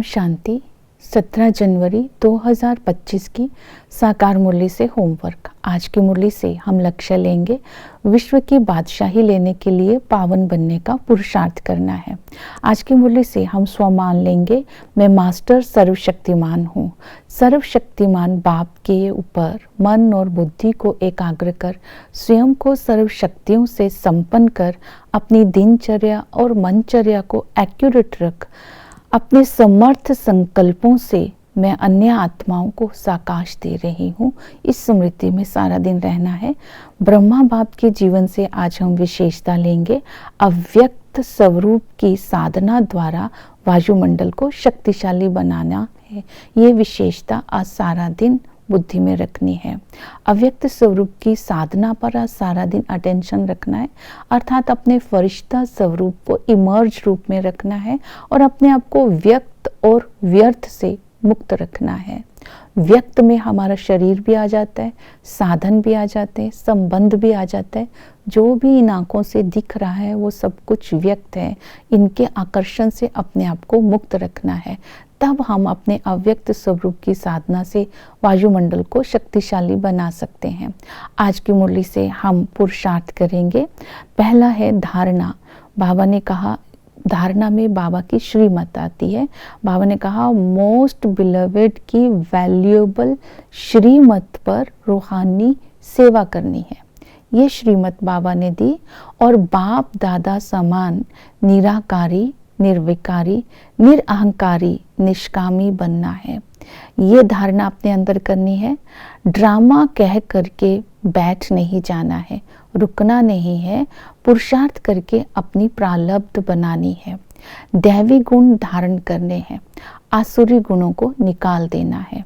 शांति। 17 जनवरी 2025 की साकार मुरली से होमवर्क। आज की मुरली से हम लक्ष्य लेंगे विश्व की बादशाही लेने के लिए पावन बनने का पुरुषार्थ करना है। आज की मुरली से हम स्वमान लेंगे, मैं मास्टर सर्वशक्तिमान हूँ। सर्वशक्तिमान बाप के ऊपर मन और बुद्धि को एकाग्र कर स्वयं को सर्वशक्तियों से संपन्न कर अपनी दिनचर्या और मनचर्या को एक्यूरेट रख अपने समर्थ संकल्पों से मैं अन्य आत्माओं को साकाश दे रही हूँ। इस स्मृति में सारा दिन रहना है। ब्रह्मा बाप के जीवन से आज हम विशेषता लेंगे। अव्यक्त स्वरूप की साधना द्वारा वायुमंडल को शक्तिशाली बनाना है। ये विशेषता आज सारा दिन बुद्धि में रखनी है। अव्यक्त स्वरूप की साधना पर आज सारा दिन अटेंशन रखना है, अर्थात अपने फरिश्ता स्वरूप को इमर्ज रूप में रखना है और अपने आप को व्यक्त और व्यर्थ से मुक्त रखना है। व्यक्त में हमारा शरीर भी आ जाता है, साधन भी आ जाते हैं, संबंध भी आ जाता है। जो भी इन आंखों से दिख रहा है वो सब कुछ व्यक्त है। इनके आकर्षण से अपने आप को मुक्त रखना है। तब हम अपने अव्यक्त स्वरूप की साधना से वायुमंडल को शक्तिशाली बना सकते हैं। आज की मुरली से हम पुरुषार्थ करेंगे। पहला है धारणा। बाबा ने कहा, धारणा में बाबा की श्रीमत आती है। बाबा ने कहा मोस्ट बिलवेड की वैल्यूएबल श्रीमत पर रूहानी सेवा करनी है। ये श्रीमत बाबा ने दी और बाप दादा समान निराकारी, निर्विकारी, निरअहंकारी, निष्कामी बनना है। ये धारणा अपने अंदर करनी है। ड्रामा कह करके बैठ नहीं जाना है, रुकना नहीं है, पुरुषार्थ करके अपनी प्रारब्ध बनानी है। दैवी गुण धारण करने हैं, आसुरी गुणों को निकाल देना है।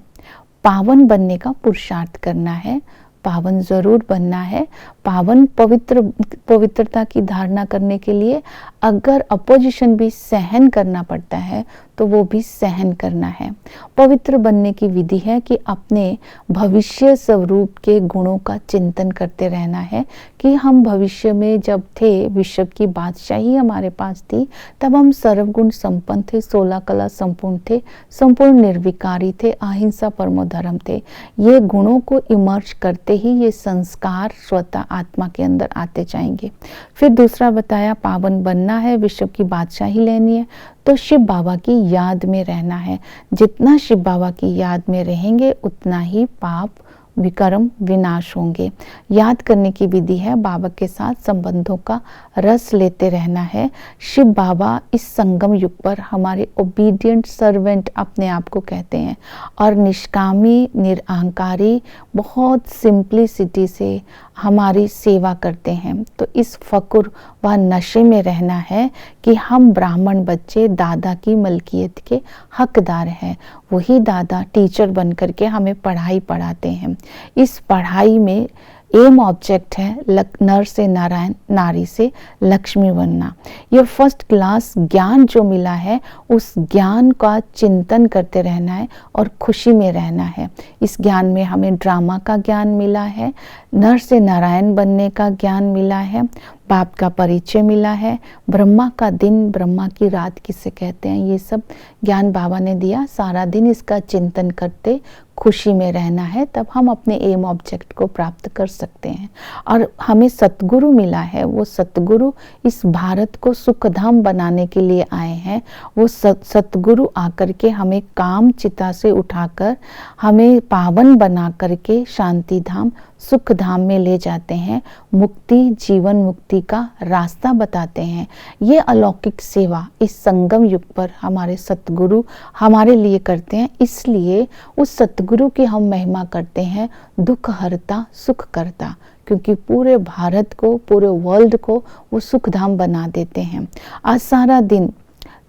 पावन बनने का पुरुषार्थ करना है। पावन जरूर बनना है। पावन पवित्रता की धारणा करने के लिए अगर अपोजिशन भी सहन करना पड़ता है तो वो भी सहन करना है। पवित्र बनने की विधि है कि अपने भविष्य स्वरूप के गुणों का चिंतन करते रहना है कि हम भविष्य में जब थे, विश्व की बादशाही हमारे पास थी, तब हम सर्वगुण संपन्न थे, 16 कला संपूर्ण थे, संपूर्ण निर्विकारी थे, अहिंसा परमो धर्म थे। ये गुणों को इमर्ज करते ही ये संस्कार स्वतः आत्मा के अंदर आते जाएंगे। फिर दूसरा बताया पावन बनना है, विश्व की बादशाही लेनी है तो शिव बाबा की याद में रहना है। जितना शिव बाबा की याद में रहेंगे उतना ही पाप विकर्म विनाश होंगे। याद करने की विधि है बाबा के साथ संबंधों का रस लेते रहना है। शिव बाबा इस संगम युग पर हमारे ओबीडियंट सर्वेंट अपने आप को कहते हैं और निष्कामी, निरअहंकारी, बहुत सिंप्लिसिटी से हमारी सेवा करते हैं। तो इस फकुर व नशे में रहना है कि हम ब्राह्मण बच्चे दादा की मलकियत के हकदार हैं। वही दादा टीचर बन करके हमें पढ़ाई पढ़ाते हैं। इस पढ़ाई में एम ऑब्जेक्ट है नर से नारायण, नारी से लक्ष्मी बनना। ये फर्स्ट क्लास ज्ञान जो मिला है उस ज्ञान का चिंतन करते रहना है और खुशी में रहना है। इस ज्ञान में हमें ड्रामा का ज्ञान मिला है, नर से नारायण बनने का ज्ञान मिला है, बाप का परिचय मिला है, ब्रह्मा का दिन, ब्रह्मा की रात किसे कहते हैं, ये सब ज्ञान बाबा ने दिया। सारा दिन इसका चिंतन करते खुशी में रहना है, तब हम अपने एम ऑब्जेक्ट को प्राप्त कर सकते हैं। और हमें सतगुरु मिला है, वो सतगुरु इस भारत को सुखधाम बनाने के लिए आए हैं। वो सतगुरु आकर के हमें काम चिता से उठाकर हमें पावन बना करके शांति धाम, सुख धाम में ले जाते हैं। मुक्ति, जीवन मुक्ति का रास्ता बताते हैं। ये अलौकिक सेवा इस संगम युग पर हमारे सतगुरु हमारे लिए करते हैं। इसलिए उस सतगुरु की हम महिमा करते हैं, दुख हरता सुख करता, क्योंकि पूरे भारत को, पूरे वर्ल्ड को वो सुख धाम बना देते हैं। आज सारा दिन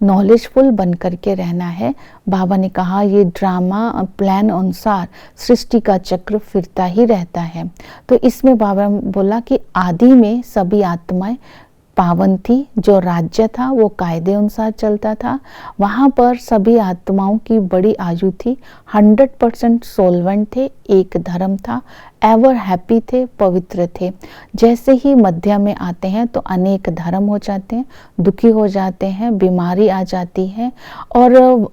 नॉलेजफुल बन करके रहना है। बाबा ने कहा ये ड्रामा प्लान अनुसार सृष्टि का चक्र फिरता ही रहता है। तो इसमें बाबा ने बोला कि आदि में सभी आत्माएं पावन थी, जो राज्य था वो कायदे अनुसार चलता था, वहाँ पर सभी आत्माओं की बड़ी आयु थी, 100% सोलवेंट थे, एक धर्म था, एवर हैप्पी थे, पवित्र थे। जैसे ही मध्य में आते हैं तो अनेक धर्म हो जाते हैं, दुखी हो जाते हैं, बीमारी आ जाती है और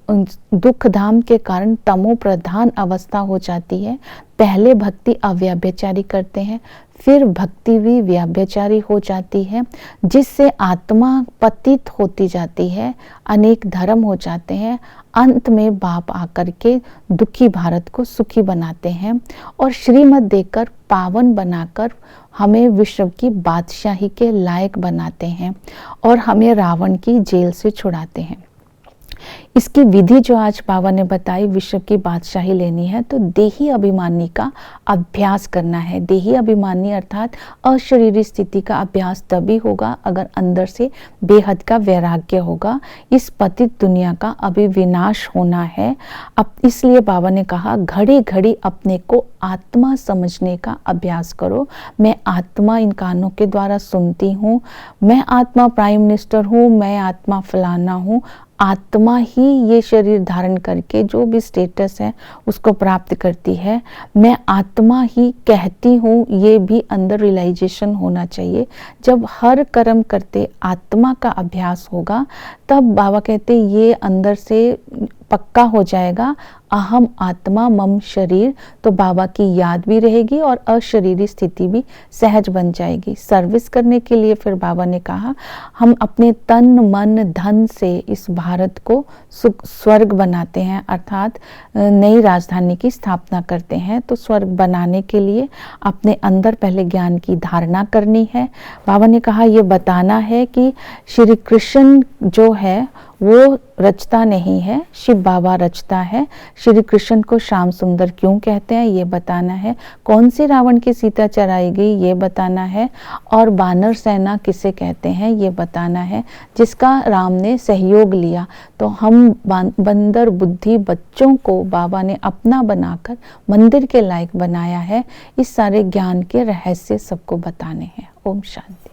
दुख धाम के कारण तमो प्रधान अवस्था हो जाती है। पहले भक्ति अव्यभिचारी करते हैं, फिर भक्ति भी व्यभिचारी हो जाती है, जिससे आत्मा पतित होती जाती है, अनेक धर्म हो जाते हैं। अंत में बाप आकर के दुखी भारत को सुखी बनाते हैं और श्रीमत देकर पावन बनाकर हमें विश्व की बादशाही के लायक बनाते हैं और हमें रावण की जेल से छुड़ाते हैं। इसकी विधि जो आज बाबा ने बताई, विश्व की बादशाही लेनी है तो देही अभिमानी का अभ्यास करना है। देही अभिमानी अर्थात अशरीरी स्थिति का अभ्यास तभी होगा अगर अंदर से बेहद का वैराग्य होगा। इस पतित दुनिया का अभी विनाश होना है। अब इसलिए बाबा ने कहा घड़ी घड़ी अपने को आत्मा समझने का अभ्यास करो। मैं आत्मा इन कानों के द्वारा सुनती हूँ, मैं आत्मा प्राइम मिनिस्टर हूँ, मैं आत्मा फलाना हूँ। आत्मा ही ये शरीर धारण करके जो भी स्टेटस है उसको प्राप्त करती है। मैं आत्मा ही कहती हूँ, ये भी अंदर रियलाइजेशन होना चाहिए। जब हर कर्म करते आत्मा का अभ्यास होगा तब बाबा कहते ये अंदर से पक्का हो जाएगा, अहम आत्मा मम शरीर। तो बाबा की याद भी रहेगी और अशरीरी स्थिति भी सहज बन जाएगी। सर्विस करने के लिए फिर बाबा ने कहा हम अपने तन मन धन से इस भारत को स्वर्ग बनाते हैं, अर्थात नई राजधानी की स्थापना करते हैं। तो स्वर्ग बनाने के लिए अपने अंदर पहले ज्ञान की धारणा करनी है। बाबा ने कहा ये बताना है कि श्री कृष्ण जो है वो रचता नहीं है, शिव बाबा रचता है। श्री कृष्ण को श्याम सुंदर क्यों कहते हैं ये बताना है। कौन से रावण की सीता चराई गई ये बताना है। और बानर सेना किसे कहते हैं ये बताना है, जिसका राम ने सहयोग लिया। तो हम बंदर बुद्धि बच्चों को बाबा ने अपना बनाकर मंदिर के लायक बनाया है। इस सारे ज्ञान के रहस्य सबको बताने हैं। ओम शांति।